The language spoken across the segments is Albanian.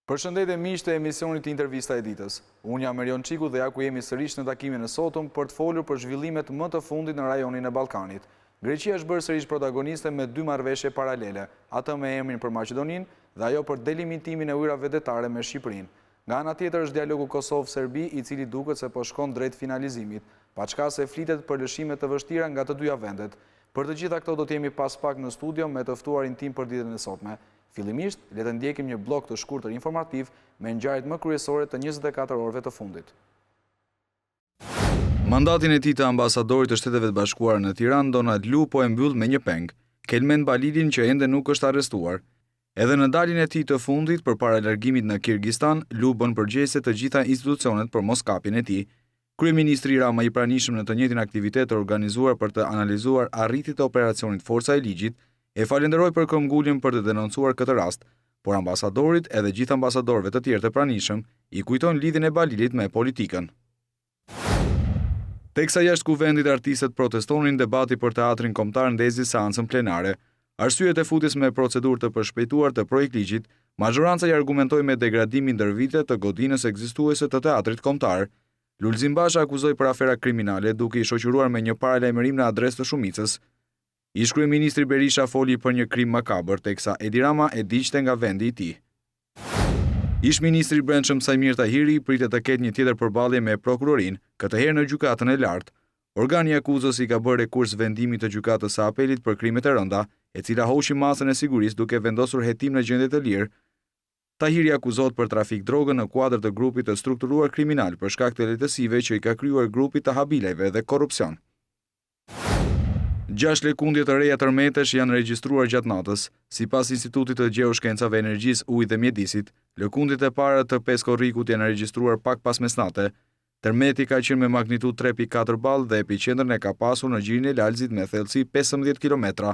Përshëndetje miq të emisionit Intervista e ditës. Unë jam Erjon Çikun dhe ja ku jemi sërish në takimin e sotëm për të folur për zhvillimet më të fundit në rajonin e Ballkanit. Greqia është bërë sërish protagoniste me dy marrëveshje paralele, atë me emrin për Maqedoninë dhe ajo për delimitimin e ujrave vetare me Shqipërinë. Nga ana tjetër është dialogu Kosovë-Serbi, i cili duket se po shkon drejt finalizimit, paçka se flitet për lëshime të vështira nga të dyja vendet. Për të gjitha këto do të jemi pas pak në studio me të ftuarin tim për ditën e sotme. Fillimisht, le të ndjekim një blok të shkurtër informativ me ngjarjet më kryesore të 24 orëve të fundit. Mandatin e tij të ambasadorit të Shteteve të Bashkuara në Tiranë, Donald Lu po e mbyll me një peng. Kelmen Balilin që ende nuk është arrestuar. Edhe në daljen e tij të fundit përpara largimit në Kirgjistan, Lu bën përgjegjëse të gjitha institucionet për moskapjen e tij. Kryeministri Rama i pranishëm në të njëjtin aktivitet të organizuar për të analizuar arritjet e operacionit Forca e Ligjit, e falenderoi për këmbguljen për të denoncuar këtë rast, por ambasadorit edhe gjithë ambasadorëve të tjerë të pranishëm i kujtojnë lidhjen e Balilit me politikën. Teksa jashtë kuvendit artistët protestonin, debati për teatrin kombëtar ndezi seancën plenare. Arsyet e futjes me procedurë të përshpejtuar të projektligjit, majoranca i argumentoi me degradimin ndër vite të godinës ekzistuese të teatrit kombëtar. Lulzim Basha akuzoi për afera kriminale duke i shoqëruar me një paralajmërim në adresë të shumicës. Ish kryeministri Berisha foli për një krim makabër, teksa Edi Rama e diqte nga vendi i tij. Ish ministri i Brendshëm Sajmir Tahiri pritet të ketë një tjetër përballje me prokurorinë, këtë herë në gjykatën e lartë. Organi akuzës i ka bërë rekurs vendimit të gjykatës së apelit për krimet e rënda, e cila hoqi masën e sigurisë duke vendosur hetim në gjendje të lirë. Tahiri akuzohet për trafik drogën në kuadër të grupit të strukturuar kriminal për shkak të lehtësive që i ka krijuar grupit të habileve dhe korrupsion. 6 lëkundje të reja tërmetesh janë regjistruar gjatë natës. Sipas Institutit të Gjeoshkencave, Energjisë, Ujit dhe Mjedisit, lëkundjet e para të Peskorrikut janë regjistruar pak pas mesnate. Tërmeti ka qenë me magnitudë 3.4 ball dhe epiqendrën e ka pasur në gjirin e Lalzit me thellësi 15 km.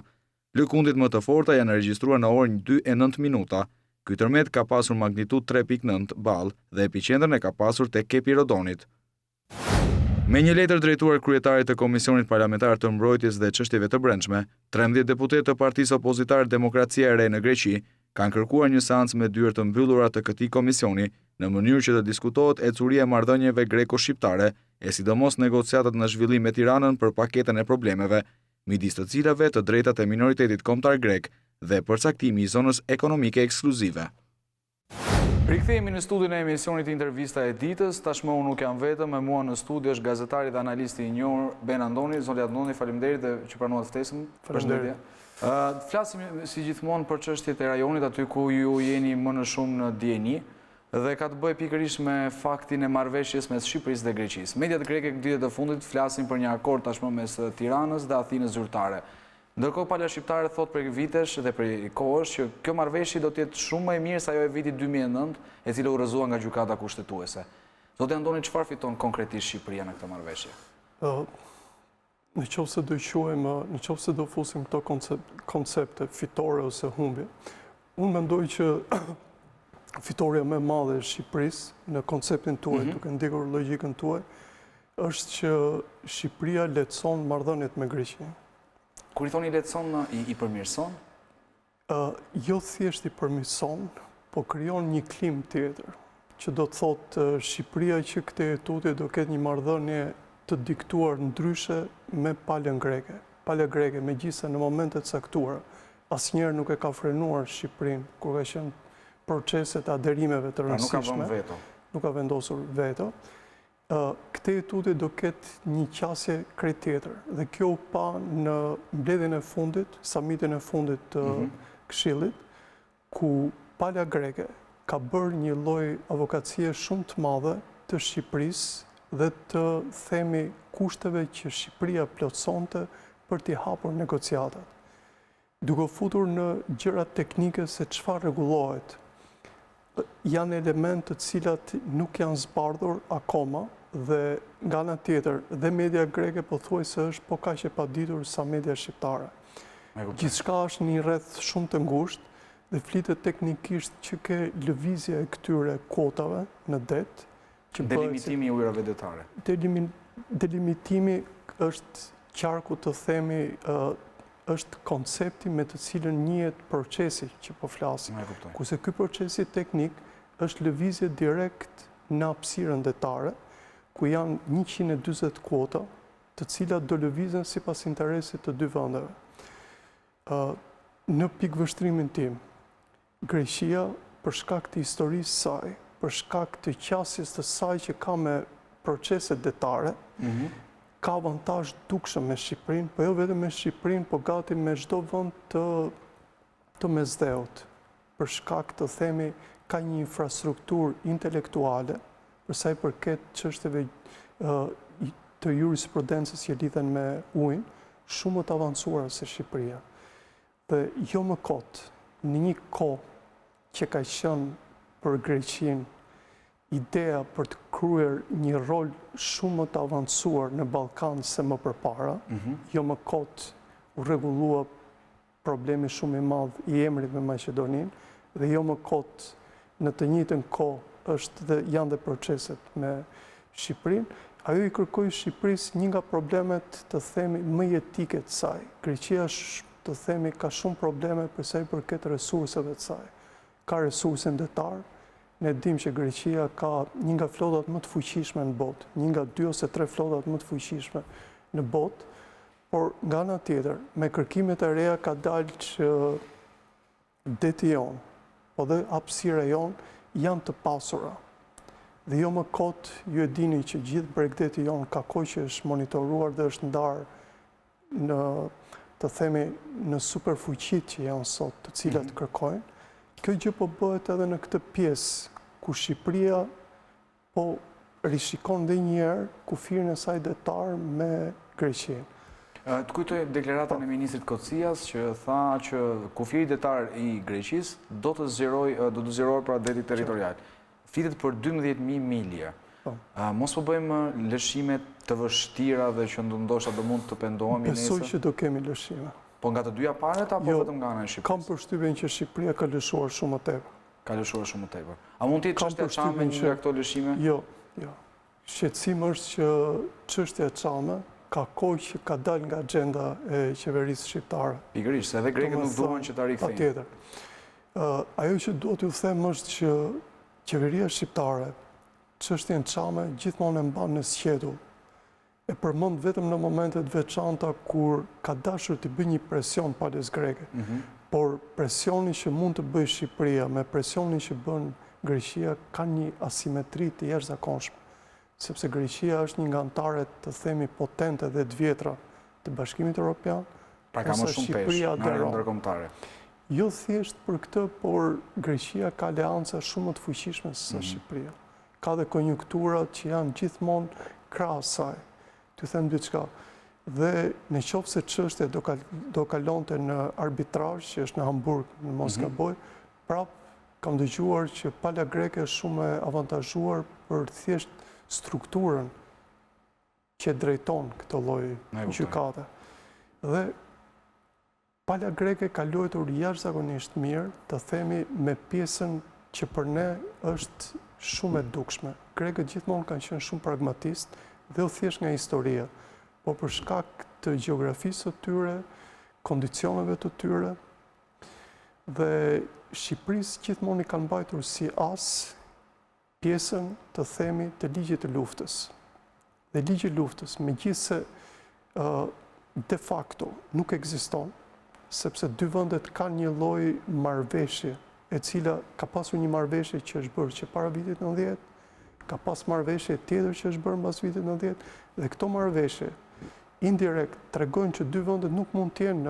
Lëkundjet më të forta janë regjistruar në orën 2:09. Ky tërmet ka pasur magnitudë 3.9 ball dhe epiqendrën e ka pasur te kepi i Rodonit. Me një letër drejtuar kryetarit të Komisionit Parlamentar të Mbrojtjes dhe Çështjeve të Brendshme, 13 deputet të Partisë Opozitare Demokracia e Re në Greqi kanë kërkuar një seancë me dyert të mbyllura të këtij komisioni në mënyrë që të diskutohet ecuria e marrëdhënieve greko-shqiptare e sidomos negociatat në zhvillim me Tiranën për paketën e problemeve, midis të cilave të drejtat e minoritetit kombëtar grek dhe përcaktimi i zonës ekonomike ekskluzive. Rikthehemi në studion e emisionit Intervista e ditës. Tashmë unë nuk jam vetëm, me mua në studio është gazetari dhe analisti i njohur Ben Andoni. Zoti Andoni, faleminderit dhe që pranuat ftesën. Faleminderit. Flasim si gjithmonë për çështjet e rajonit, aty ku ju jeni më në shumë në dieni, dhe ka të bëjë pikërisht me faktin e marrëveshjes mes Shqipërisë dhe Greqisë. Mediat greke ditët e fundit flasin për një akord tashmë mes Tiranës dhe Athinës zyrtare. Ndërkohë palja shqiptare thot për vitesh dhe për kohësh që kjo marrëveshje do të jetë shumë më e mirë se ajo e vitit 2009, e cila u rrëzua nga gjykata kushtetuese. Zoti Andoni, çfarë fiton konkretisht Shqipëria në këtë marrëveshje? Në qoftë se do fusim këto koncepte fitore ose humbje, unë mendoj që fitoria më e madhe e Shqipërisë në konceptin tuaj, duke ndjekur logjikën tuaj, është që Shqipëria lehtëson marrëdhëniet me Greqinë. Kur i thoni lehtëson, i përmirëson? Jo thjesht i përmirëson, po krijon një klim tjetër, që do të thotë Shqipëria që këtë tutje do ketë një marrëdhënie të diktuar ndryshe me palën greke. Pala greke, megjithëse në momentet caktuara, asnjëherë nuk e ka frenuar Shqipërinë kur ka qenë proceset e aderimeve të rëndësishme. Nuk ka vënë veto. Nuk ka vendosur veto. Këtë tutje do ketë një qasje krejt tjetër. Dhe kjo u pa në mbledhjen e fundit, summitin e fundit të Këshillit, ku pala greke ka bërë një lloj avokacie shumë të madhe të Shqipërisë dhe të themi kushteve që Shqipëria plotësonte për t'i hapur negociatat. Duke futur në gjëra teknike se çfarë rregullohet, janë elementë të cilat nuk janë zbardhur akoma dhe nga ana tjetër dhe media greke pothuajse është po kaq e paditur sa media shqiptare. Gjithçka është një rreth shumë të ngushtë dhe flitet teknikisht që ke lëvizja e këtyre kuotave në det. Delimitimi i ujrave detare. Delimitimi është qarku të themi është koncepti me të cilën njihet procesi që po flasim. Kurse ky procesi teknik është lëvizje direkt në hapësirën detare, ku janë 140 kuota, të cilat do lëvizën sipas interesit të dy vendeve. Në pikëvështrimin tim, Greqia, për shkak të historisë saj, për shkak të qasjes të saj që ka me proceset detare, ka avantazh dukshëm me Shqipërinë, po jo vetëm me Shqipërinë, po gati me çdo vend të mesdheut. Për shkak të themi ka një infrastrukturë intelektuale, për sa i përket çështjeve të jurisprudencës që lidhen me ujin, shumë më të avancuara se Shqipëria. Dhe jo më kot, në një kohë që ka qenë për Greqinë ideja për të kryer një rol shumë më të avancuar në Ballkan se më përpara, jo më kot u rregullua problemi shumë i madh i emrit me Maqedoninë, dhe jo më kot në të njëjtën kohë janë dhe proceset me Shqipërinë. Ajo i kërkoi Shqipërisë një nga problemet të themi më jetike të saj. Greqia të themi ka shumë probleme për sa i përket resurseve të saj. Ka resursin detar. Ne dim që Greqia ka një nga flotat më të fuqishme në botë, një nga 2 ose 3 flotat më të fuqishme në botë, por nga ana tjetër, me kërkimet e reja ka dalë që deti jonë, po dhe hapësira jonë janë të pasura. Dhe jo më kot, ju e dini që gjithë bregdeti jonë ka kohë që është monitoruar dhe është ndarë në, të themi, në superfuqit që janë sot, të cilat kërkojnë. Kjo gjë po bëhet edhe në këtë pjesë, ku Shqipëria po rishikon dhe njerë kufirin e saj detar me Greqinë. Të kujtoj deklaratën e ministrit Kocias që tha që kufiri detar i Greqisë do të zgjerohet pra detit territorial. Flitet për 12.000 milje. Mos po bëjmë lëshime të vështira dhe që ndoshta do mund të pendohemi nesër? Besoj që do kemi lëshime. Po nga të dyja palët apo vetëm nga ana e Shqipërisë? Kam përshtypjen që Shqipëria ka lëshuar shumë më tepër. Ka lëshuar shumë më tepër. A mund të jetë çështja e çame një nga këto lëshime? Jo. Shqetësim është që çështja e çame ka kohë që ka dalë nga agenda e qeverisë shqiptare. Pikërisht, se edhe grekët nuk duan që ta rikthejnë. Patjetër. Ajo që duhet t'ju them është që qeveria shqiptare çështjen e çame gjithmonë e mban në sqetull. E përmend vetëm në momentet veçanta kur ka dashur të bëjë një presion palës greke. Por presioni që mund të bëjë Shqipëria me presionin që bën Greqia ka një asimetri të jashtëzakonshme. Sepse Greqia është një nga anëtarët të themi potente dhe të vjetra të Bashkimit Evropian. Pra ka më shumë peshë në arena ndërkombëtare. Jo thjesht për këtë, por Greqia ka aleanca shumë më të fuqishme se Shqipëria. Ka dhe konjunkturat që janë gjithmonë krahas saj. T'ju them diçka. Dhe në qoftë se çështja do kalonte në arbitrazh, që është në Hamburg, në mos gaboj, prap kam dëgjuar që pala greke është shumë e avantazhuar për thjesht strukturën që drejton këtë lloj gjykate. Dhe pala greke ka luajtur jashtëzakonisht mirë, të themi me pjesën që për ne është shumë e dukshme. Grekët gjithmonë kanë qenë shumë pragmatistë dhe u thjesht nga historia, po për shkak të gjeografisë të tyre, kondicioneve të tyre, dhe Shqipërisë gjithmonë i kanë mbajtur si as pjesën të themi të ligjit të luftës. Dhe ligji i luftës, megjithse de facto nuk ekziston, sepse dy vendet kanë një lloj marrëveshje, e cila ka pasur një marrëveshje që është bërë që para vitit 90, ka pas marrëveshje tjetër që është bërë mbas vitit 90, dhe këto marrëveshje indirekt tregojnë që dy vendet nuk mund të jenë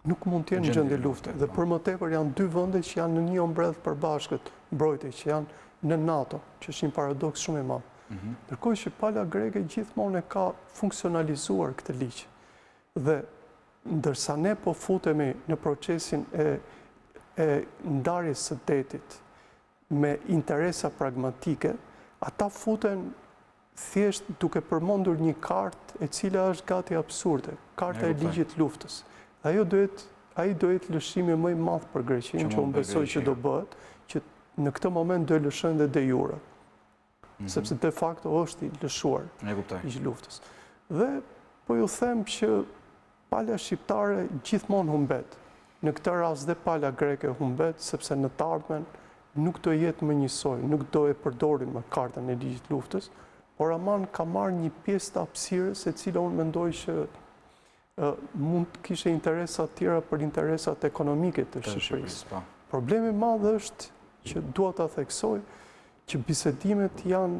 në gjendje lufte. Dhe për më tepër janë dy vende që janë në një ombredh përbashkët, mbrojtje që janë në NATO, që është një paradoks shumë i madh. Ndërkohë që pala greke gjithmonë e ka funksionalizuar këtë ligj. Dhe ndërsa ne po futemi në procesin e ndarjes së detit me interesa pragmatike, ata futen thjesht duke përmendur një kartë e cila është gati absurde, karta e ligjit luftës. Ai do jetë lëshimi më i madh për Greqinë, që unë besoj që do bëhet, që në këtë moment do e lëshojnë dhe de jure. Sepse de facto është i lëshuar ligji luftës. Dhe po ju them që pala shqiptare gjithmonë humbet. Në këtë rast dhe pala greke humbet, sepse në të ardhmen nuk do jetë më njësoj, nuk do e përdorin më kartën e ligjit luftës, por aman ka marrë një pjesë të hapësirës e cila unë mendoj që mund të kishe interesat tjera për interesat ekonomike të Shqipërisë. Problemi madh është që dua ta theksoj që bisedimet janë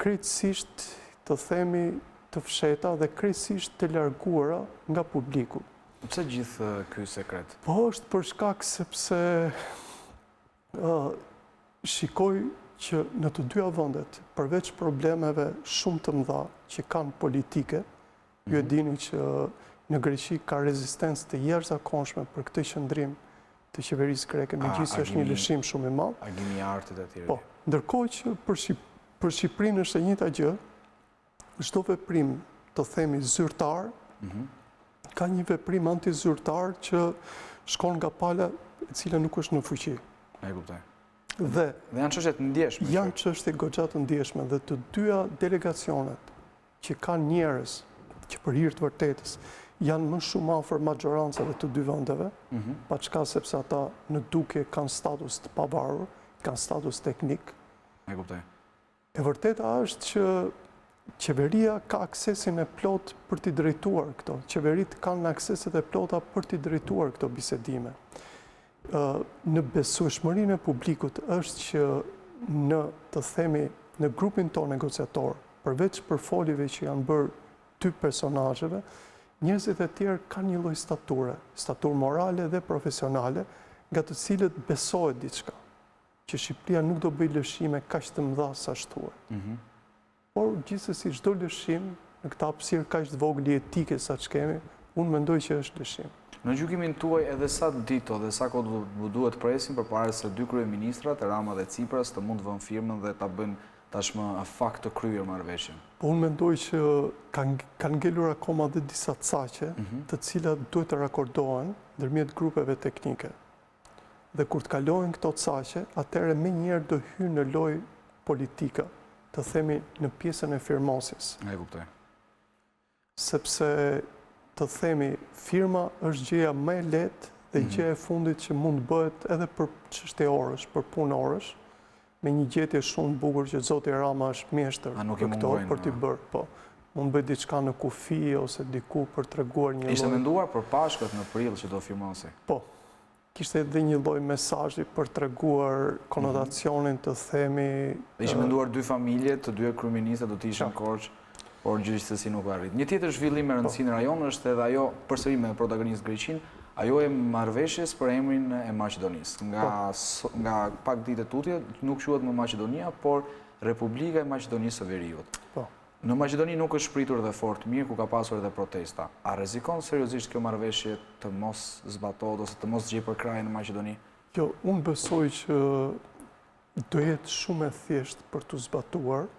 krejtësisht të themi të fsheta dhe krejtësisht të larguara nga publiku. Pse gjithë ky sekret? Po është për shkak sepse shikoj që në të dyja vendet, përveç problemeve shumë të mëdha që kanë politike, ju e dini që në Greqi ka rezistencë të jashtëzakonshme për këtë qëndrim të qeverisë greke, megjithëse është një lëshim shumë i madh. Agimi i artit e tjerë. Po, ndërkohë që për Shqipërinë është e njëjta gjë, çdo veprim të themi zyrtar, ka një veprim antizyrtar që shkon nga pala e cila nuk është në fuqi. E kuptoj. Dhe janë çështje të ndjeshme. Janë çështje goxha të ndjeshme dhe të dyja delegacionet që kanë njerëz që për hir të vërtetës janë më shumë afër maxhorancave të dy vendeve, pa çka sepse ata në dukje kanë status të pavarur, kanë status teknik. E kuptoj. E vërteta është që qeveria ka aksesin e plot për t'i drejtuar këto. Qeverit kanë akseset e plota për t'i drejtuar këto bisedime. Në besueshmërinë e publikut është që në grupin tonë negociator, përveç përfoljeve që janë bërë dy personazheve, njerëzit e tjerë kanë një lloj stature morale dhe profesionale, nga të cilët besohet diçka, që Shqipëria nuk do bëj lëshime kaq të mëdha sa shtuar. Por gjithsesi çdo lëshim në këtë hapësirë kaq të vogël etike sa ç'kemi, unë mendoj që është lëshim. Në gjykimin tuaj edhe sa ditë dhe sa kohë duhet presim përpara se dy kryeministrat, Rama dhe Tsipras, të mund të vënë firmën dhe ta bëjnë tashmë fakt të kryer marrëveshjen? Po unë mendoj që kanë ngelur akoma dhe disa caqe, të cilat duhet të rakordohen ndërmjet grupeve teknike. Dhe kur të kalohen këto caqe, atëherë menjëherë do hyjnë në lojë politika, të themi në pjesën e firmosjes. E kuptoj. Sepse të themi firma është gjëja më e lehtë dhe gjëja e fundit që mund bëhet edhe për çështje orësh, për punë orësh, me një gjetje shumë bukur që zoti Rama është mjeshtër për këto për t'i bërë, po. Mund bëj diçka në kufi ose diku për treguar një lloj. Ishte menduar për Pashkët në prill që do firmosi? Po. Kishte edhe një lloj mesazhi për treguar konotacionin të themi. Ishte menduar dy familje, të dy kryeministrat do të ishin Korç, por gjithsesi nuk arrit. Një tjetër zhvillim me rëndësi në rajon është edhe ajo përsëri me protagonist Greqinë, ajo e marrëveshjes për emrin e Maqedonisë. Nga pak ditë tutje nuk quhet më Maqedonia, por Republika e Maqedonisë së Veriut. Në Maqedoni nuk është shpritur dhe fort mirë, ku ka pasur edhe protesta. A rrezikon seriozisht kjo marrëveshje të mos zbatohet ose të mos gjejë përkraje në Maqedoni? Jo, unë besoj që do jetë shumë e thjeshtë për të zbatuar.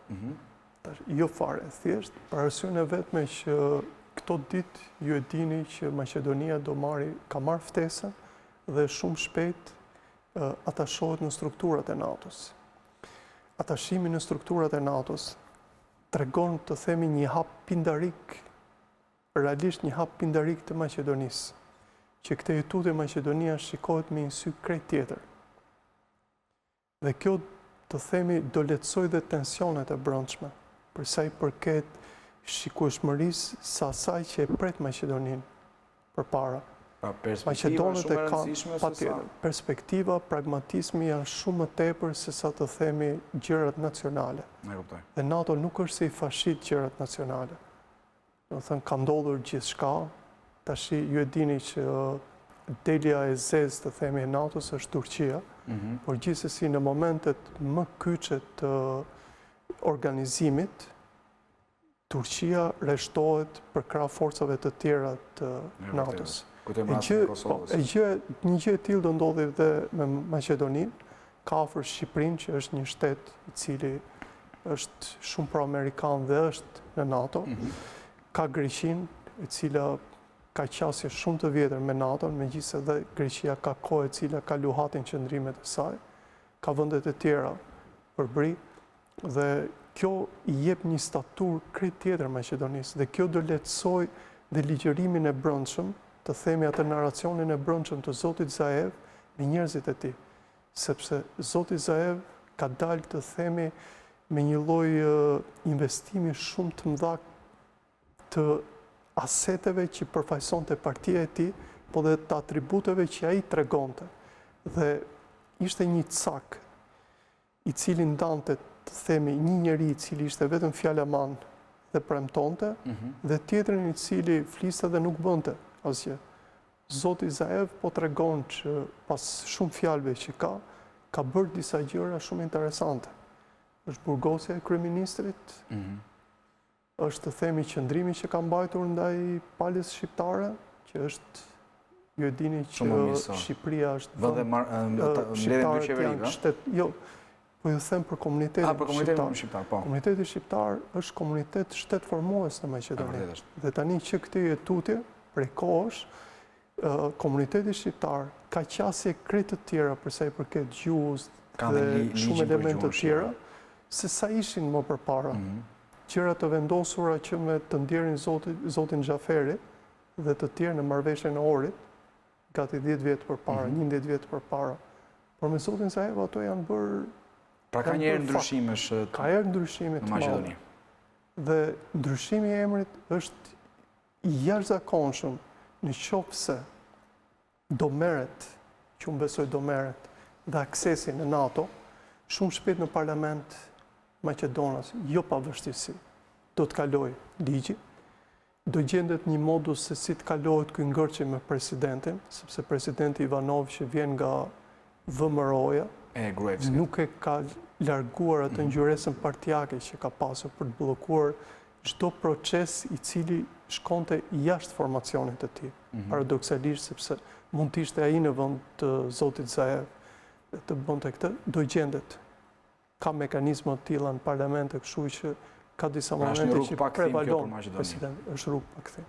Jo fare e thjeshtë, për arsyen e vetme që këto ditë ju e dini që Maqedonia ka marrë ftesën dhe shumë shpejt atashohet në strukturat e NATO-s. Atashimi në strukturat e NATO-s tregon të themi një hap pindarik, realisht një hap pindarik të Maqedonisë, që këtë jetutje Maqedonia shikohet me një sy krejt tjetër. Dhe kjo të themi do lehtësoj dhe tensionet e brendshme, për sa i përket shikueshmërisë së asaj që e pret Maqedoninë përpara. Perspektiva shumë e rëndësishme se sa? Perspektiva, pragmatizmi janë shumë më tepër se sa të themi gjërat nacionale. Dhe NATO nuk është se i fashit gjërat nacionale. Do të thënë, ka ndodhur gjithçka. Tashi ju e dini që delja e zezë të themi e NATO-s është Turqia, por gjithsesi në momentet më kyçe të organizimit, Turqia rreshtohet për krah forcave të tjera të NATO-s. Një gjë e tillë do ndodhi dhe me Maqedoninë, ka afër Shqipërinë që është një shtet i cili është shumë pro-amerikan dhe është në NATO, ka Greqinë, e cila ka qasje shumë të vjetër me NATO-n, megjithëse dhe Greqia ka kohë e cila ka luhatin qëndrimet e saj, ka vendet e tjera përbri, dhe kjo i jep një statur krejt tjetër Maqedonisë, dhe kjo do lehtësoj dhe ligjërimin e brendshëm, të themi atë naracionin e brendshëm të zotit Zaev me njerëzit e tij. sepse zoti Zaev ka dalë të themi me një lloj investimi shumë të mëdha të aseteve që përfaqësonte partia e tij, po dhe të atributeve që ai tregonte. Dhe ishte një cak i cili ndante të themi një njeri i cili ishte vetëm fjalaman dhe premtonte, dhe tjetrin i cili fliste dhe nuk bënte asgjë. Zoti Zaev po tregon që pas shumë fjalëve që ka bërë disa gjëra shumë interesante. Është burgosja e kryeministrit, është të themi qëndrimi që ka mbajtur ndaj palës shqiptare, që është, ju e dini që Shqipëria është shqiptarët janë shtet, jo, po ju them për komunitetin shqiptar. Komuniteti shqiptar është komunitet shtetformues në Maqedoni. Dhe tani që këtë je tutje, prej kohësh, komuniteti shqiptar ka qasje krejt të tjera përsa i përket gjuhës dhe shumë elemente të tjera, se sa ishin më përpara. Gjëra të vendosura që me të ndjerin zotin Xhaferi dhe të tjerë në marrëveshjen e Orit, gati 10 vjetë përpara, 11 vjetë përpara. Por me zotin Zaev ato janë bërë... Pra ka njerë ndryshimesh në Maqedoni. Dhe ndryshimi i emrit është i jashtëzakonshëm në qoftë se do merret, që unë besoj do merret, dhe aksesi në NATO, shumë shpejt në parlament Maqedonas, jo pa vështirësi, do të kaloj ligji, do gjendet një modus se si të kalohet ky ngërçi me presidentin, sepse presidenti Ivanov që vjen nga VMRO-ja, nuk e ka larguar atë ngjyresën partijake që ka pasur për të bllokuar çdo proces i cili shkonte jashtë formacionit të tij. Paradoksalisht, sepse mund të ishte ai në vend të zotit Zaev të bënte këtë, do gjendet. Ka mekanizma të tilla në parlamente, kështu që ka disa momente që prevalon presidenti, është rrugë pa kthim.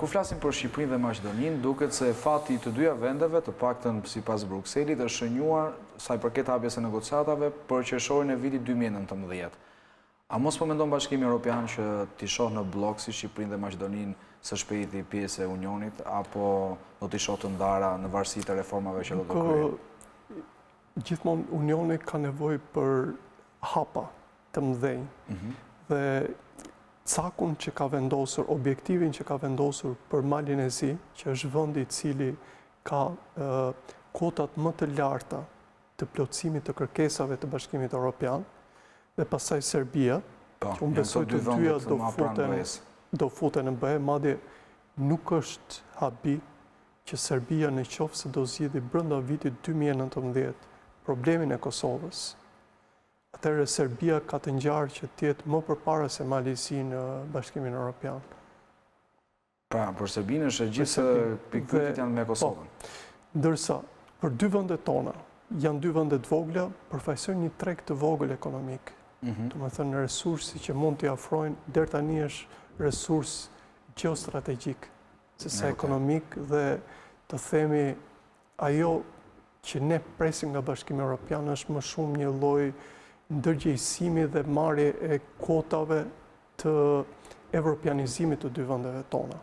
Kur flasim për Shqipërinë dhe Maqedoninë, duket se fati i të dyja vendeve, të paktën sipas Brukselit, është shënjuar sa i përket hapjes së negociatave për qershorin e vitit 2019. A mos po mendon Bashkimi Evropian që t'i shoh në blok si Shqipërinë dhe Maqedoninë së shpejti pjesë e Unionit, apo do t'i shoh të ndara në varësi të reformave që do të kryejnë? Gjithmonë Unioni ka nevojë për hapa të mëdhenj dhe cakun që ka vendosur, objektivin që ka vendosur për Malin e Zi, që është vendi i cili ka kotat më të larta të plotësimit të kërkesave të Bashkimit Evropian, dhe pastaj Serbia, që unë besoj të dyja do futen në BE, madje nuk është habi që Serbia në qoftë se do zgjidhë brenda vitit 2019 problemin e Kosovës. Atëherë Serbia ka të ngjarë që tjetë më përpara se Mali i Zi në Bashkimin Evropian. Pra, për Serbinë është gjithë pikpyetjet janë me Kosovën. Ndërsa, për dy vendet tona, janë dy vende të vogla, përfaqësojnë një treg të vogël ekonomik. Domethënë resursi që mund t'i afrojnë deri tani është resurs gjeostrategjik, sesa ekonomik dhe të themi ajo që ne presim nga Bashkimi Evropian është më shumë një lloj ndërgjegjësimi dhe marrje e kuotave të evropianizimit të dy vendeve tona.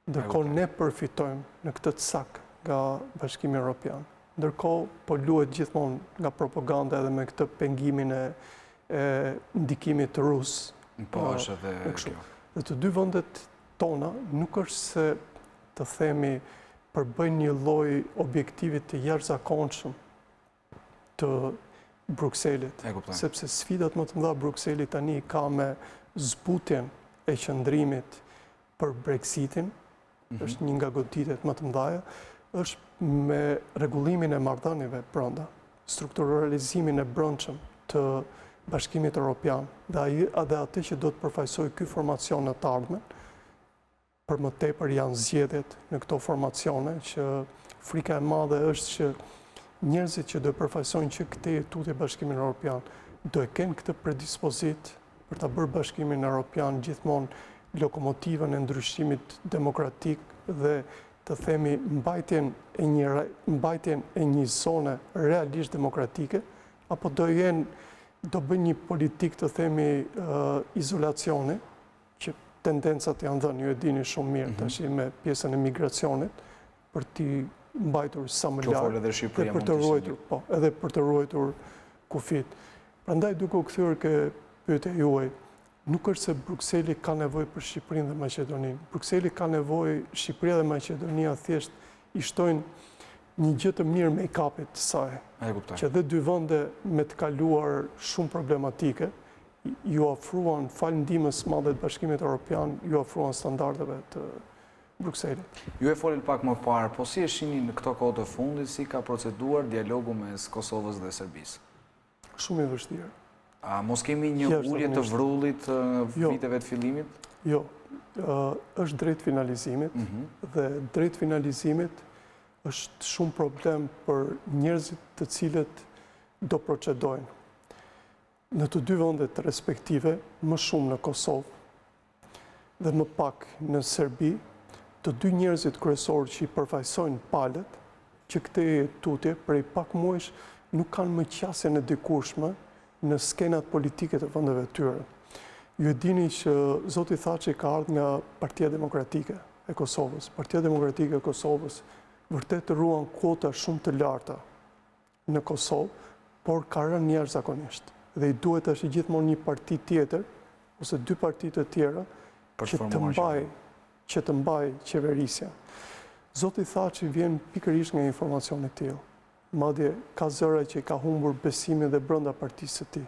Ndërkohë ne përfitojmë në këtë cak nga Bashkimi Evropian. Ndërkohë po luhet gjithmonë nga propaganda edhe me këtë pengimin e ndikimit rus. Po është edhe kjo. Dhe të dy vendet tona nuk është se të themi përbëjnë një lloj objektivit të jashtëzakonshëm të Brukselit, sepse sfidat më të mëdha Brukseli tani ka me zbutjen e qëndrimit për Brexitin, është një nga goditet më të mëdha, është me rregullimin e marrëdhënieve brenda, strukturalizimin e brendshëm të Bashkimit Evropian dhe atë që do të përfaqësojë ky formacion në të ardhmen. Për më tepër janë zgjedhjet në këto formacione që frika e madhe është që njerëzit që do përfaqësojnë që këtë tutje Bashkimin Evropian do e kenë këtë predispozit për ta bërë Bashkimin Evropian gjithmonë lokomotivën e ndryshimit demokratik dhe të themi mbajtjen e një zone realisht demokratike, apo do bëjnë një politik të themi izolacioni, që tendencat janë dhënë, ju e dini shumë mirë tash me pjesën e migracionit, për t'i mbajtur sa më Që folë larg edhe Shqipëria për mund të të ishte ruajtur, po, edhe për të ruajtur kufit. Prandaj duke u kthyer ke pyetja juaj, nuk është se Brukseli ka nevojë për Shqipërinë dhe Maqedoninë. Brukseli ka nevojë, Shqipëria dhe Maqedonia thjesht i shtojnë një gjë të mirë make-upit të saj. Që dhe dy vende me të kaluar shumë problematike, ju ofruan falë ndihmës së madhe të Bashkimit Evropian, ju ofruan standardeve të Brukselit. Ju e folën pak më parë, po si e shihni në këto kohë të fundit, si ka proceduar dialogu mes Kosovës dhe Serbisë? Shumë i vështirë. A mos kemi një ulje të vrullit viteve të fillimit? Jo, është drejt finalizimit dhe drejt finalizimit është shumë problem për njerëzit të cilët do procedojnë. Në të dy vendet respektive, më shumë në Kosovë dhe më pak në Serbi, të dy njerëzit kryesorë që i përfaqësojnë palët, që këtë tutje prej pak muajsh nuk kanë më qasjen e dikurshme në skenat politike të vendeve të tyre. Ju e dini që zoti Thaçi ka ardhur nga Partia Demokratike e Kosovës. Partia Demokratike e Kosovës vërtet ruan kuota shumë të larta në Kosovë, por ka rënë jashtëzakonisht. Dhe i duhet tash gjithmonë një parti tjetër ose dy parti të tjera që të mbaj qeverisja. Zoti Thaçi vjen pikërisht nga informacioni i tillë. Madje ka zëra që i ka humbur besimin dhe brenda partisë së tij.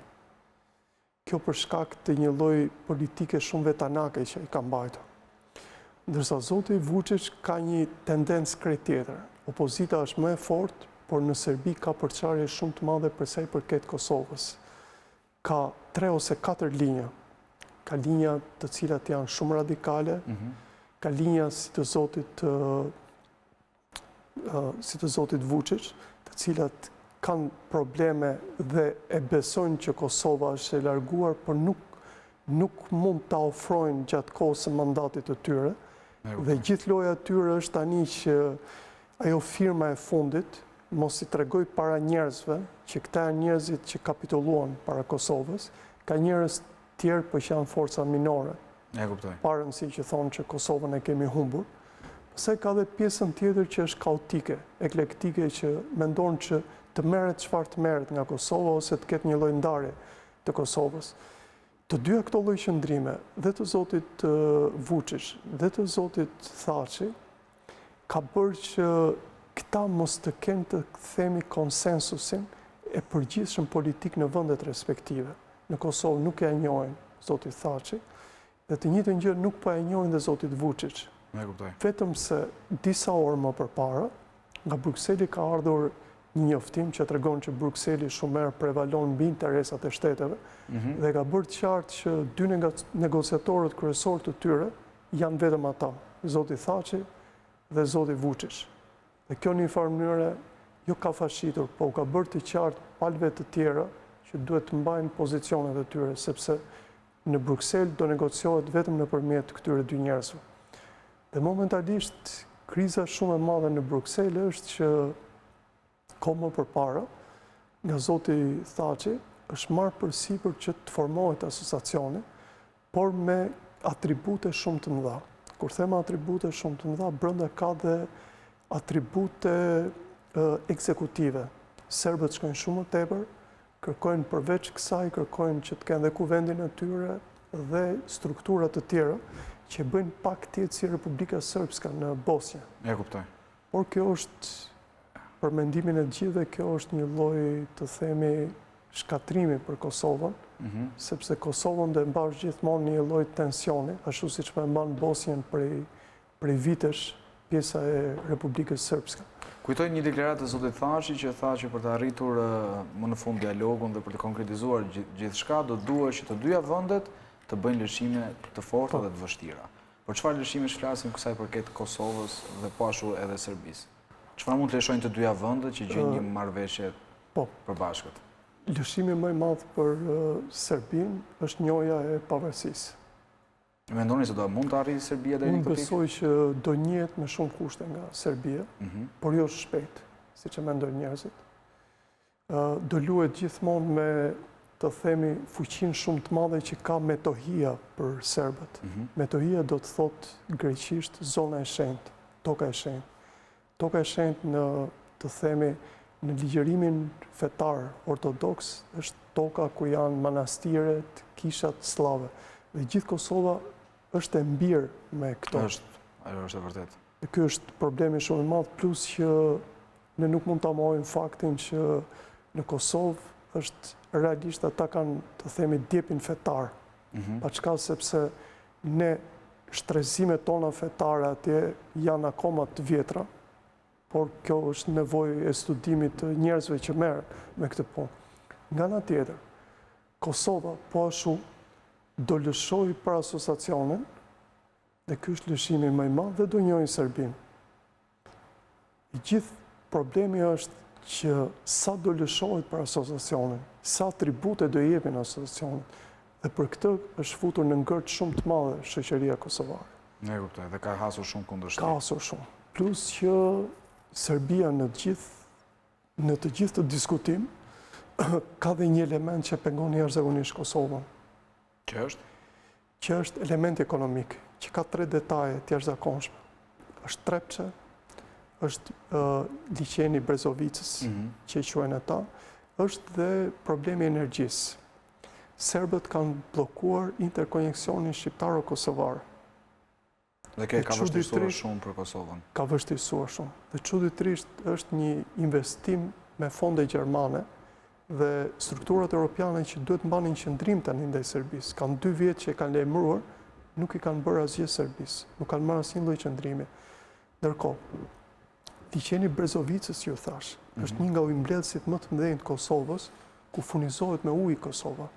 Kjo për shkak të një lloj politike shumë vetanake që i ka mbajtur. Ndërsa zoti Vučić ka një tendencë krejt tjetër. Opozita është më e fortë, por në Serbi ka përçarje shumë të madhe për sa i përket Kosovës. Ka 3 ose 4 linja. Ka linja të cilat janë shumë radikale, ka linja si të zotit Vučić, të cilat kanë probleme dhe e besojnë që Kosova është e larguar, por nuk mund ta ofrojnë gjatë kohës së mandatit të tyre. Dhe gjithë loja e tyre është tani që ajo firma e fundit mos i tregoj para njerëzve që këta janë njerëzit që kapitulluan para Kosovës, ka njerëz tjerë për që janë forca minore. Parën si që thonë që Kosovën e kemi humbur. Pastaj ka dhe pjesën tjetër që është kaotike, eklektike, që mendon që të merret çfarë të merret nga Kosova ose të ketë një lloj ndarje të Kosovës. Të dyja këto lloj qëndrime, dhe të zotit Vučić dhe të zotit Thaçi, ka bërë që këta mos të kenë të themi konsensusin e përgjithshëm politik në vendet respektive. Në Kosovë nuk e njohin zotit Thaçi dhe të njëjtën gjë nuk po e njohin dhe zotit Vučić. Vetëm se disa orë më përpara, nga Brukseli ka ardhur një njoftim që tregon që Brukseli shumë herë prevalon mbi interesat e shteteve dhe ka bërë qartë që dy negociatorët kryesorë të tyre janë vetëm ata, zoti Thaçi dhe zoti Vučić. Dhe kjo në një farë mënyrë jo ka fashitur, po ka bërë të qartë palëve të tjera që duhet të mbajnë pozicionet e tyre, sepse në Bruksel do negociohet vetëm nëpërmjet këtyre dy njerëzve. Dhe momentalisht kriza shumë e madhe në Bruksel është që kohë më përpara nga zoti Thaçi është marrë përsipër që të formohet asociacioni, por me atribute shumë të mëdha. Kur them atribute shumë të mëdha, brenda ka dhe atribute ekzekutive. Serbët shkojnë shumë më tepër, kërkojnë përveç kësaj, kërkojnë që të kenë dhe kuvendin e tyre dhe strukturat të tjera që bëjnë pak tjetë si Republika Srpska në Bosnjë. E kuptoj. Por kjo është, për mendimin e gjithëve, kjo është një lloj të themi shkatrimi për Kosovën, sepse Kosovën do e mbash gjithmonë një lloj tensioni, ashtu siç po e mban Bosnjën prej vitesh pjesa e Republikës Srpska. Kujtoj një deklaratë të zotit Thaçi që tha që për të arritur më në fund dialogun dhe për të konkretizuar gjithçka do duhet që të dyja vendet të bëjnë lëshime të forta dhe të vështira. Por çfarë lëshimesh flasim kësaj përket Kosovës dhe po ashtu edhe Serbisë? Çfarë mund të lëshojnë të dyja vendet që gjejnë një marrëveshje përbashkët? Lëshimi më i madh për Serbinë është njohja e pavarësisë. Mendoni se do mund të arrijë Serbia deri në këtë pikë? Unë besoj që do njihet me shumë kushte nga Serbia, por jo shpejt, siç e mendojnë njerëzit. Do luhet gjithmonë me, të themi, fuqinë shumë të madhe që ka metohia për serbët. Metohia do të thotë greqisht zona e shenjtë, toka e shenjtë. Toka e shenjtë në, të themi, në ligjërimin fetar ortodoks është toka ku janë manastiret, kishat slave. Dhe gjithë Kosova është e mbirë me këto. Ajo është e vërtet. Dhe ky është problemi shumë i madh, plus që ne nuk mund ta mohojmë faktin që në Kosovë është realisht ata kanë, të themi, djepin fetar. Pa çka sepse ne shtrezimet tona fetare atje janë akoma të vjetra, por kjo është nevojë e studimit të njerëzve që merren me këtë punë. Nga ana tjetër, Kosova po ashtu do lëshojë për asociacionin, dhe ky është lëshimi më i madh dhe do njohë Serbinë. I gjithë problemi është që sa do lëshohet për asociacionin, sa atribute do jepin asociacionit, dhe për këtë është futur në ngërt shumë të madhe shoqëria kosovare. Ne kuptoj, dhe ka hasur shumë kundërshtim. Ka hasur shumë. Plus që Serbia në të gjithë të diskutim ka dhe një element që pengon jashtëzakonisht Kosovën. Që është? Që është element ekonomik, që ka 3 detaje të jashtëzakonshme. Është Trepçe, është liçeni Brezovicës, që i quajnë ata, është dhe problemi i energjisë. Serbët kanë bllokuar interkoneksionin shqiptaro-kosovar. Dhe kjo ka vështirësuar shumë për Kosovën. Ka vështirësuar shumë. Dhe çuditërisht është një investim me fonde gjermane dhe strukturat europiane që duhet mbanin qëndrim tani ndaj Serbisë. Kanë 2 vjet që e kanë lajmëruar, nuk i kanë bërë asgjë Serbisë. Nuk kanë marrë asnjë lloj qëndrimi. Ndërkohë, liçeni Brezovicës, ju thash, është një nga ujëmbledhësit më të mëdhenj të Kosovës, ku furnizohet me ujë Kosova.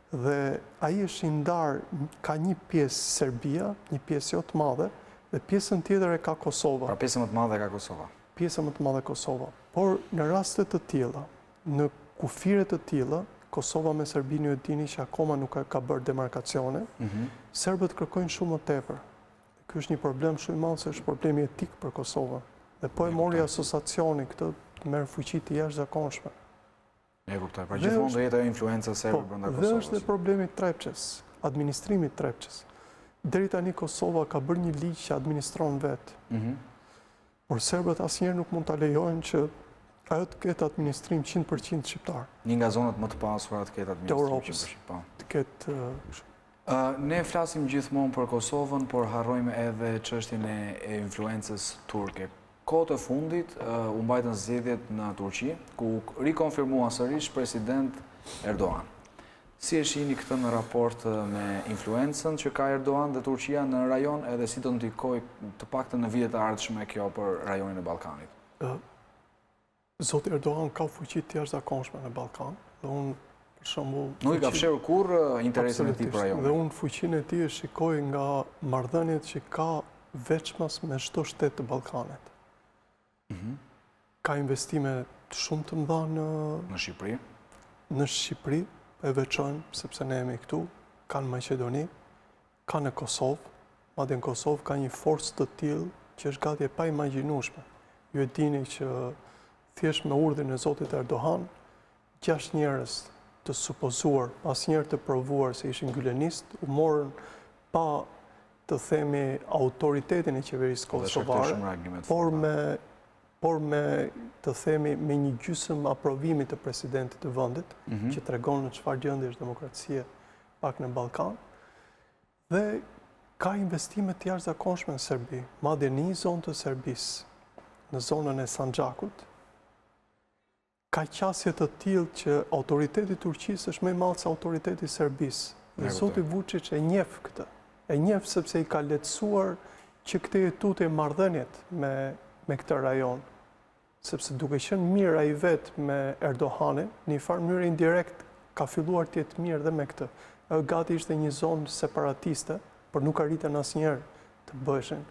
Dhe ai është i ndarë, ka një pjesë Serbia, një pjesë jo të madhe, dhe pjesën tjetër e ka Kosova. Pra pjesën më të madhe ka Kosova. Pjesën më të madhe Kosova. Por në raste të tilla, në kufire të tilla, Kosova me Serbinë e dini që akoma nuk ka bërë demarkacione, serbët kërkojnë shumë më tepër. Ky është një problem shumë i madh, se është problemi etik për Kosovën. Dhe po e mori asociacioni këtë, merr fuqi të jashtëzakonshme. E kuptoj, pra gjithmonë do jetë ajo influenca serbe brenda Kosovës. Dhe është dhe problemi i Trepçes, administrimi i Trepçes. Deri tani Kosova ka bërë një ligj që administron vetë. Por serbët asnjëherë nuk mund ta lejojnë që ajo të ketë administrim 100% shqiptar. Një nga zonat më të pasura të ketë administrim shqiptar. Të ketë. Ne flasim gjithmonë për Kosovën, por harrojmë edhe çështjen e influencës turke. Kohët e fundit u mbajtën zgjedhjet në Turqi, ku rikonfirmua sërish president Erdogan. Si e shihni këtë në raport me influencën që ka Erdogan dhe Turqia në rajon, edhe si do ndikojë të paktën në vitet e ardhshme kjo për rajonin e Ballkanit? Zoti Erdogan ka fuqi të jashtëzakonshme në Ballkan, dhe unë për shembull nuk i ka fshirë kurrë interesin e tij për rajonin. Dhe unë fuqinë e tij e shikoj nga marrëdhëniet që ka veçmas me çdo shtet të Ballkanit. Ka investime shumë të mëdha në Shqipëri. Në Shqipëri, e veçojnë sepse ne jemi këtu, ka në Maqedoni, ka në Kosovë, madje në Kosovë ka një forcë të tillë që është gati e pa imagjinueshme. Ju e dini që thjesht me urdhrin e Zotit Erdogan, 6 njerëz të supozuar, asnjëherë të provuar se ishin gylenist, u morën pa, të themi, autoritetin e qeverisë kosovare, por me, të themi, me një gjysmë aprovimi të presidentit të vendit, që tregon në çfarë gjendje është demokracia pak në Ballkan, dhe ka investime të jashtëzakonshme në Serbi, madje në një zonë të Serbisë, në zonën e Sandxhakut, ka qasje të tillë që autoriteti i Turqisë është më i madh se autoriteti i Serbisë. Dhe zoti Vučić e njeh këtë. E njeh sepse i ka lehtësuar që këtë tutje marrëdhëniet me këtë rajon, sepse duke qenë mirë ai vetë me Erdoganin, në një farë mënyrë indirekt ka filluar të jetë mirë dhe me këtë. Ajo gati ishte një zonë separatiste, por nuk arritën asnjëherë të bëheshin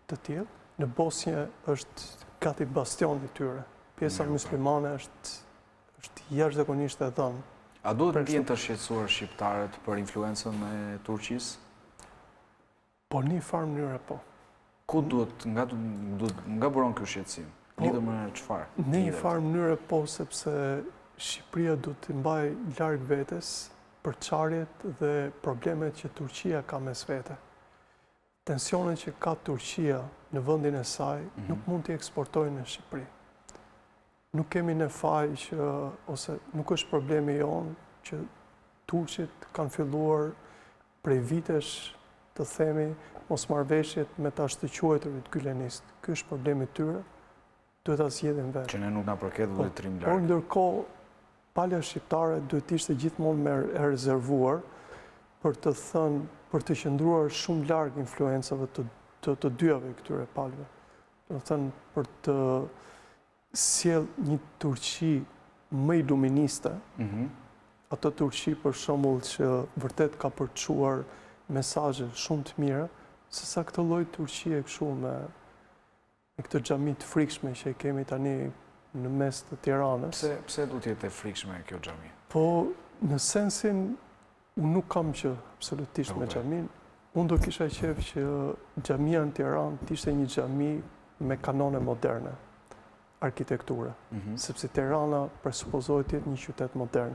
të tillë. Në Bosnjë është gati bastion i tyre. Pjesa muslimane është jashtëzakonisht e dhënë. A duhet të jenë të shqetësuar shqiptarët për influencën e Turqisë? Po në një farë mënyrë po. Ku duhet nga buron ky shqetësim? Lidhur me çfarë? Në një farë mënyrë po, sepse Shqipëria duhet të mbajë larg vetes përçarjet dhe problemet që Turqia ka mes vete. tensionet që ka Turqia në vendin e saj nuk mund t'i eksportojnë në Shqipëri. Nuk kemi në faj që, ose nuk është problemi jonë që turqit kanë filluar prej vitesh të themi mos marrëveshjet me ta shtëquajturit gylenist. Ky është problemi tyre, duhet ta zgjedhin vetë. Që ne nuk na përket udhëtrim larg. Por ndërkohë, palja shqiptare duhet ishte gjithmonë me e rezervuar për të thënë, për të qëndruar shumë larg influencave të dyjave këtyre palëve. Do të thënë për të sjell një Turqi më iluministe, ato Turqi për shembull që vërtet ka përçuar mesazhe shumë të mira, sesa këtë lloj Turqie kështu me këtë xhami të frikshme që e kemi tani në mes të Tiranës. Pse do të jetë e frikshme kjo xhami? Po në sensin unë nuk kam që absolutisht me xhamin. Unë do kisha qef që xhamia në Tiranë të ishte një xhami me kanone moderne arkitekture, sepse Tirana presupozohet të jetë një qytet modern.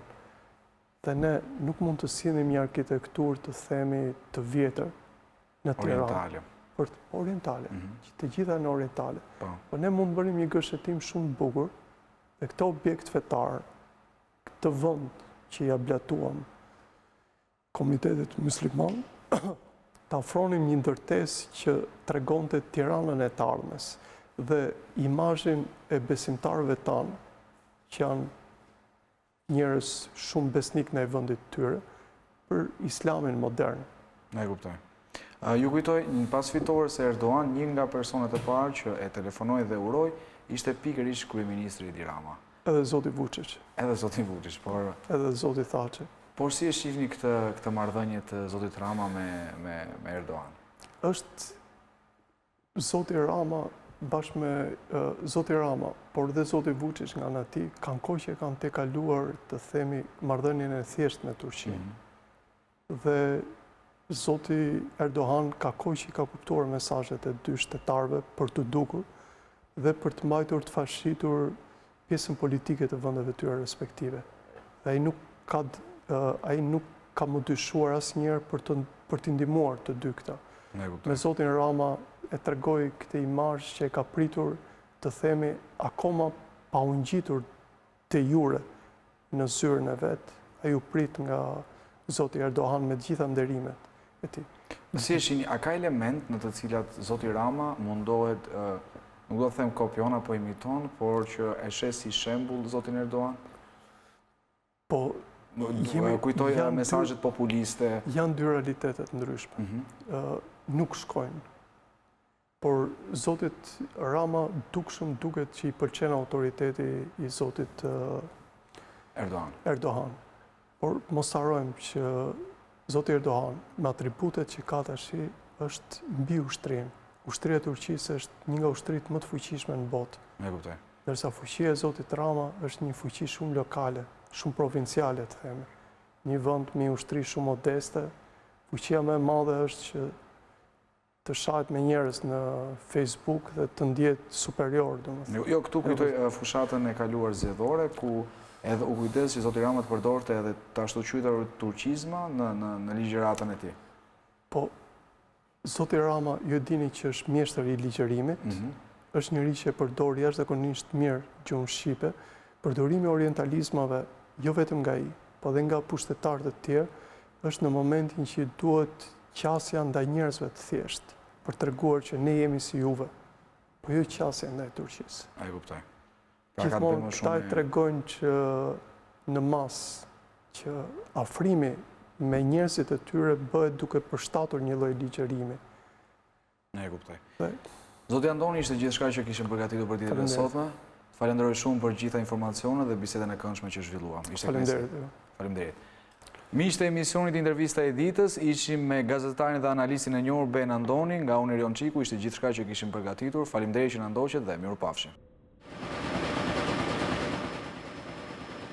Dhe ne nuk mund të sillim një arkitekturë të themi të vjetër në Tiranë. Orientale. Orientale, që të gjitha në orientale. Po ne mund të bërim një gëshetim shumë të bukur dhe këto objekt fetar, këtë vend që ja blatuam Komitetit Musliman, ta ofronim një ndërtesë që tregonte Tiranën e të ardhmes dhe imazhin e besimtarëve tanë, që janë njerëz shumë besnik në vendit tyre, për islamin modern. Ne kuptoj. Ju kujtoj një pas fitore se Erdogan, një nga personat e parë që e telefonoi dhe uroi, ishte pikërisht kryeministri Edi Rama. Edhe zoti Vučić. Edhe zoti Vučić, por edhe zoti Thaçi. Por si e shihni këtë marrëdhënie të zotit Rama me Erdogan? Është zoti Rama bashkë me zoti Rama, por dhe zoti Vučić nga ana tij kanë kohë që kanë tekaluar të themi marrëdhënien e thjeshtë me Turqinë. Dhe zoti Erdogan ka kohë që ka kuptuar mesazhet e dy shtetarëve për të dukur dhe për të mbajtur të fashitur pjesën politike të vendeve tyre respektive. Dhe ai nuk ka më dyshuar asnjëherë për të ndihmuar të dy këta. Me zotin Rama e tregoi këtë imazh që e ka pritur të themi akoma pa u ngjitur te jure në zyrën e vet, ai u prit nga zoti Erdogan me të gjitha nderimet e tij. Si e shihni, a ka element në të cilat zoti Rama mundohet, nuk do të them kopjon apo imiton, por që e sheh si shembull zotin Erdogan? Po kujtoj mesazhet populiste. Janë dy realitetet ndryshme. Nuk shkojnë. Por zotit Rama duket që i pëlqen autoriteti i zotit Erdogan. Por mos harrojmë që zoti Erdogan me atributet që ka tash është mbi ushtrinë. Ushtria e Turqisë është një nga ushtrit më të fuqishme në botë. E kuptoj. Ndërsa fuqia e zotit Rama është një fuqi shumë lokale, shumë provinciale të themi. Një vend me ushtri shumë modeste, fuqia më e madhe është që të shahet me njerëz në Facebook dhe të ndjet superior, domethënë. Jo, këtu kujtoj fushatën e kaluar zgjedhore ku edhe u kujdes që zoti Rama të përdorte edhe të ashtu quajtur turqizma në ligjëratën e tij. Po zoti Rama ju dini që është mjeshtër i ligjërimit, është njëri që e përdor jashtëzakonisht mirë gjuhën shqipe. Përdorimi i orientalizmave jo vetëm nga ai, po edhe nga pushtetarët e tjerë, është në momentin që duhet qasja ndaj njerëzve të thjeshtë, për treguar që ne jemi si juve, po jo qasja ndaj Turqisë. Ai kuptoj. Gjithmonë këta tregojnë që në masë që afrimi me njerëzit e tyre bëhet duke përshtatur një lloj ligjërimi. Ne kuptoj. Zoti Andoni, ishte gjithçka që kishim përgatitur për ditën e sotme. Falenderoj shumë për gjitha informacionet dhe bisedën e këndshme që zhvilluam. Faleminderit. Miqtë e emisionit Intervista e ditës, ishim me gazetarin dhe analistin e njohur Ben Andoni, nga unë Erjon Çikun, ishte gjithçka që kishim përgatitur. Faleminderit që na ndoqët dhe mirupafshim.